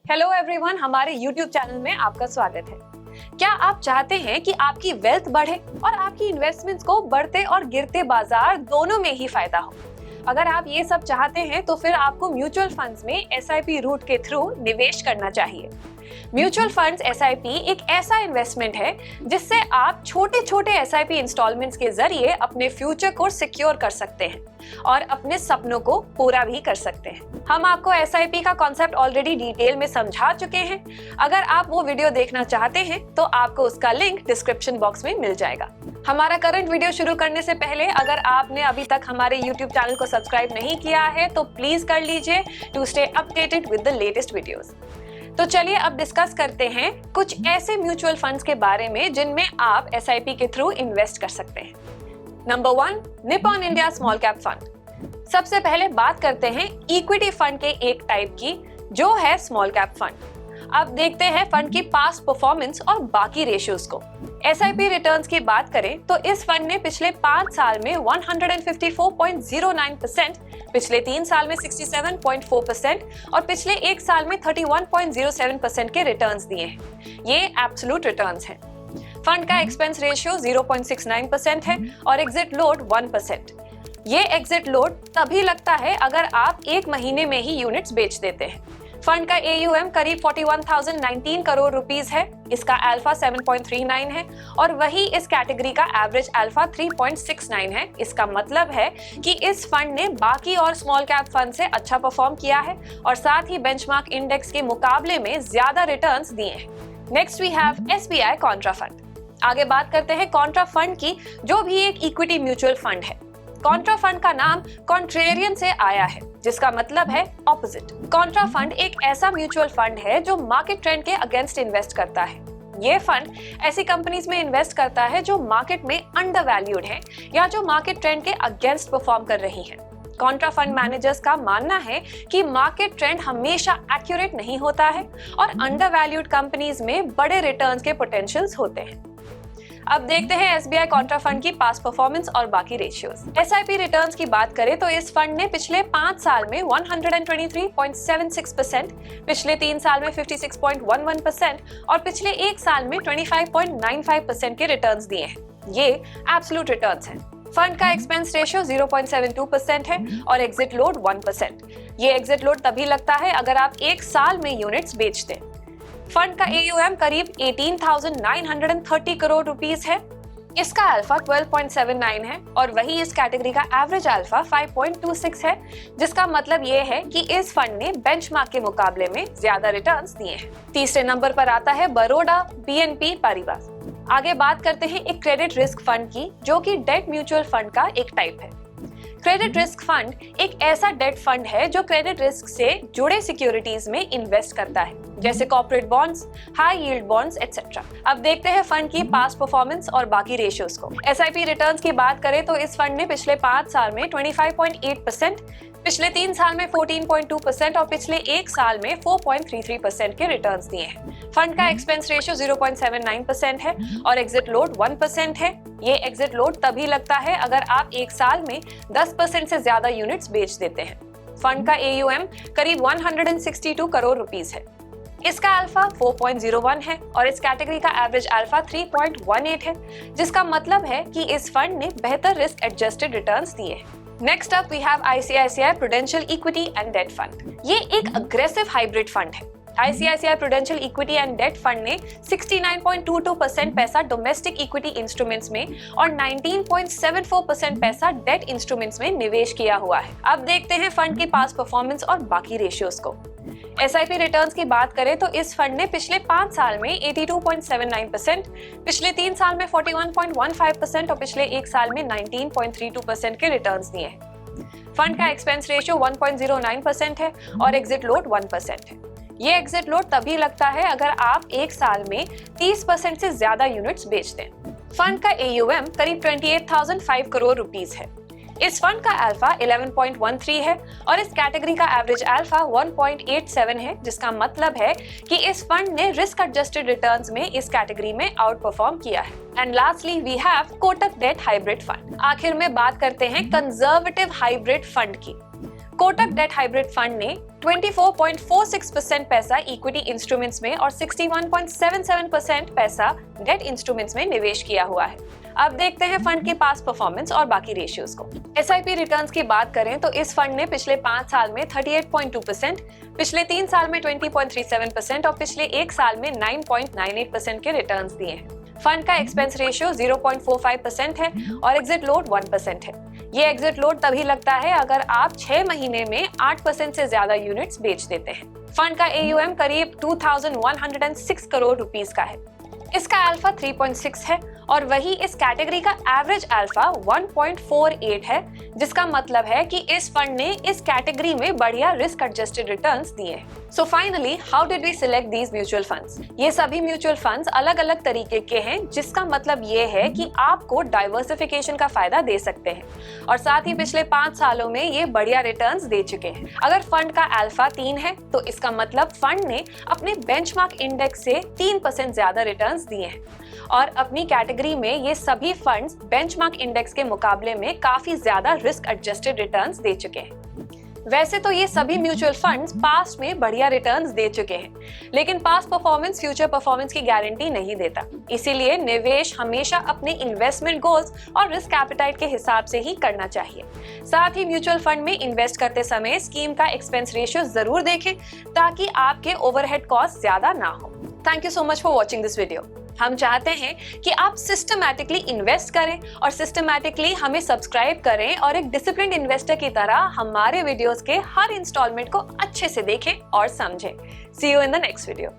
Hello everyone, हमारे YouTube channel में आपका स्वागत है। क्या आप चाहते हैं कि आपकी वेल्थ बढ़े और आपकी इन्वेस्टमेंट्स को बढ़ते और गिरते बाजार दोनों में ही फायदा हो? अगर आप ये सब चाहते हैं तो फिर आपको म्यूचुअल फंड्स में SIP रूट के थ्रू निवेश करना चाहिए। म्यूचुअल फंड्स SIP एक ऐसा इन्वेस्टमेंट है जिससे आप छोटे छोटे SIP इंस्टॉलमेंट्स के जरिए अपने फ्यूचर को सिक्योर कर सकते हैं और अपने सपनों को पूरा भी कर सकते हैं। हम आपको SIP का कॉन्सेप्ट ऑलरेडी डिटेल में समझा चुके हैं। अगर आप वो वीडियो देखना चाहते हैं तो आपको उसका लिंक डिस्क्रिप्शन बॉक्स में मिल जाएगा। हमारा करंट वीडियो शुरू करने से पहले अगर आपने अभी तक हमारे YouTube चैनल को सब्सक्राइब नहीं किया है तो प्लीज कर लीजिए to stay updated with the latest videos. तो चलिए अब डिस्कस करते हैं कुछ ऐसे म्यूचुअल फंड्स के बारे में जिनमें आप SIP के थ्रू इन्वेस्ट कर सकते हैं। Number 1, Nippon India small cap fund. सबसे पहले बात करते हैं इक्विटी फंड के एक टाइप की जो है स्मॉल कैप फंड। अब देखते हैं फंड की पास्ट परफॉर्मेंस और बाकी रेशियोज को। SIP रिटर्न्स की बात करें तो इस फंड ने पिछले 5 साल में 154.09%, पिछले 3 साल में 67.4% और पिछले 1 साल में 31.07% के रिटर्न्स दिए हैं। ये एब्सोल्यूट रिटर्न्स हैं। फंड का एक्सपेंस रेशियो 0.69% है और एग्जिट लोड 1%। ये एग्जिट लोड तभी लगता है अगर आप 1 महीने में ही यूनिट्स बेच देते हैं। फंड का AUM करीब 41,019 करोड़ रुपीस है। इसका अल्फा 7.39 है और वही इस कैटेगरी का एवरेज अल्फा 3.69 है। इसका मतलब है कि इस फंड ने बाकी और स्मॉल कैप फंड से अच्छा परफॉर्म किया है और साथ ही बेंचमार्क इंडेक्स के मुकाबले में ज्यादा रिटर्न्स दिए हैं। Next we have SBI contra fund. आगे बात करते हैं कॉन्ट्रा फंड की, जो भी एक इक्विटी म्यूचुअल फंड है। कॉन्ट्रा फंड का नाम कॉन्ट्रेरियन से आया है जिसका मतलब है ऑपोजिट। कॉन्ट्रा फंड एक ऐसा म्यूचुअल फंड है जो मार्केट ट्रेंड के अगेंस्ट इन्वेस्ट करता है। ये फंड ऐसी कंपनीज में इन्वेस्ट करता है जो मार्केट में अंडर वैल्यूड है या जो मार्केट ट्रेंड के अगेंस्ट परफॉर्म कर रही हैं। कॉन्ट्रा फंड मैनेजर्स का मानना है कि मार्केट ट्रेंड हमेशा एक्यूरेट नहीं होता है और अंडर वैल्यूड कंपनीज में बड़े रिटर्न्स के पोटेंशियल्स होते हैं। अब देखते हैं SBI कॉन्ट्रा फंड की पास्ट परफॉर्मेंस और बाकी रेशियोज। SIP रिटर्न्स की बात करें तो इस फंड ने पिछले 5 साल में 123.76%, पिछले 3 साल में 56.11% और पिछले 1 साल में 25.95% के रिटर्न्स दिए हैं। ये एब्सोल्यूट रिटर्न्स हैं। फंड का एक्सपेंस रेशियो 0.72% है और एग्जिट लोड 1%। ये एग्जिट लोड तभी लगता है अगर आप 1 साल में यूनिट्स बेचते हैं। फंड का AUM करीब 18,930 करोड़ रुपीस है। इसका अल्फा 12.79 है और वही इस कैटेगरी का एवरेज अल्फा 5.26 है, जिसका मतलब ये है कि इस फंड ने बेंचमार्क के मुकाबले में ज्यादा रिटर्न्स दिए हैं। तीसरे नंबर पर आता है बरोडा BNP पारिबास। आगे बात करते हैं एक क्रेडिट रिस्क फंड की, जो कि डेट म्यूचुअल फंड का एक टाइप है। क्रेडिट रिस्क फंड एक ऐसा डेट फंड है जो क्रेडिट रिस्क से जुड़े सिक्योरिटीज में इन्वेस्ट करता है, जैसे corporate bonds, high yield bonds etcetera. अब देखते हैं फंड की पास्ट परफॉर्मेंस और बाकी रेशियोज को। SIP रिटर्न्स की बात करें तो इस फंड ने पिछले 5 साल में 25.8%, पिछले 3 साल में 14.2% और पिछले 1 साल में 4.33% के रिटर्न्स दिए हैं। फंड का एक्सपेंस रेशियो 0.79% है और एग्जिट लोड 1% है। ये एग्जिट लोड तभी लगता है अगर आप 1 साल में 10% से ज्यादा यूनिट्स बेच देते हैं। फंड का AUM करीब 162 करोड़ रुपीस है। इसका अल्फा 4.01 है और इस कैटेगरी का एवरेज अल्फा 3.18 है, जिसका मतलब है कि इस फंड ने बेहतर रिस्क एडजस्टेड रिटर्न्स दिए हैं। Next up we have ICICI Prudential equity and debt fund. ये एक अग्रेसिव हाइब्रिड फंड है। ICICI Prudential equity and debt fund ने 69.22% पैसा डोमेस्टिक इक्विटी इंस्ट्रूमेंट्स में और 19.74% पैसा डेट इंस्ट्रूमेंट्स में निवेश किया हुआ है। अब देखते हैं फंड की पास्ट परफॉर्मेंस और बाकी रेशियोज को। SIP रिटर्न्स की बात करें तो इस फंड ने पिछले 5 साल में 82.79%, पिछले 3 साल में 41.15% और पिछले 1 साल में 19.32% के रिटर्न्स दिए हैं। फंड का एक्सपेंस रेशियो 1.09% है और एग्जिट लोड 1% है। ये एग्जिट लोड तभी लगता है अगर आप 1 साल में 30% से ज्यादा यूनिट्स बेचते हैं। फंड का AUM करीब 28,005 करोड़ रुपीस है। इस फंड का अल्फा 11.13 है और इस कैटेगरी का एवरेज अल्फा 1.87 है, जिसका मतलब है कि इस फंड ने रिस्क एडजस्टेड रिटर्न्स में इस कैटेगरी में आउट परफॉर्म किया है। And lastly we have Kotak debt hybrid fund. आखिर में बात करते हैं कंजर्वेटिव हाइब्रिड फंड की। कोटक डेट हाइब्रिड फंड ने 24.46% पैसा इक्विटी इंस्ट्रूमेंट्स में और 61.77% पैसा डेट इंस्ट्रूमेंट्स में निवेश किया हुआ है। अब देखते हैं फंड के पास परफॉर्मेंस और बाकी रेशियोज को। एसआईपी रिटर्न्स की बात करें तो इस फंड ने पिछले 5 साल में 38.2%, पिछले 3 साल में 20.37% और पिछले 1 साल में 9.98% के रिटर्न्स दिए हैं। फंड का एक्सपेंस रेशियो 0.45% है और एग्जिट लोड 1% है। ये एग्जिट लोड तभी लगता है अगर आप 6 महीने में 8% से ज्यादा यूनिट्स बेच देते हैं। फंड का AUM करीब 2106 करोड़ रुपीस का है। इसका अल्फा 3.6 है और वही इस कैटेगरी का एवरेज अल्फा 1.48 है, जिसका मतलब है कि इस फंड ने इस कैटेगरी में बढ़िया रिस्क एडजस्टेड रिटर्न्स दिए हैं। So finally, how did we select these mutual funds? ये सभी म्यूचुअल फंड्स अलग अलग तरीके के हैं, जिसका मतलब ये है कि आपको डाइवर्सिफिकेशन का फायदा दे सकते हैं और साथ ही पिछले 5 सालों में ये बढ़िया रिटर्न्स दे चुके हैं। अगर फंड का अल्फा 3 है तो इसका मतलब फंड ने अपने बेंचमार्क इंडेक्स से 3% ज्यादा रिटर्न्स दिए हैं और अपनी कैटेगरी में ये सभी फंड्स बेंचमार्क इंडेक्स के मुकाबले में काफी ज्यादा रिस्क एडजस्टेड रिटर्न्स दे चुके हैं। वैसे तो ये सभी म्यूचुअल फंड्स पास्ट में बढ़िया रिटर्न्स दे चुके हैं, लेकिन पास्ट परफॉर्मेंस फ्यूचर परफॉर्मेंस की गारंटी नहीं देता। इसीलिए निवेश हमेशा अपने इन्वेस्टमेंट गोल्स और रिस्क एपेटाइट के हिसाब से ही करना चाहिए। साथ ही म्यूचुअल फंड में इन्वेस्ट करते समय स्कीम का एक्सपेंस रेशियो जरूर देखें ताकि आपके ओवरहेड कॉस्ट ज्यादा ना हो। Thank you so much for watching this video. हम चाहते हैं कि आप सिस्टमैटिकली इन्वेस्ट करें और सिस्टमैटिकली हमें सब्सक्राइब करें और एक डिसिप्लिन्ड इन्वेस्टर की तरह हमारे वीडियोस के हर इंस्टॉलमेंट को अच्छे से देखें और समझें। See you in the next video.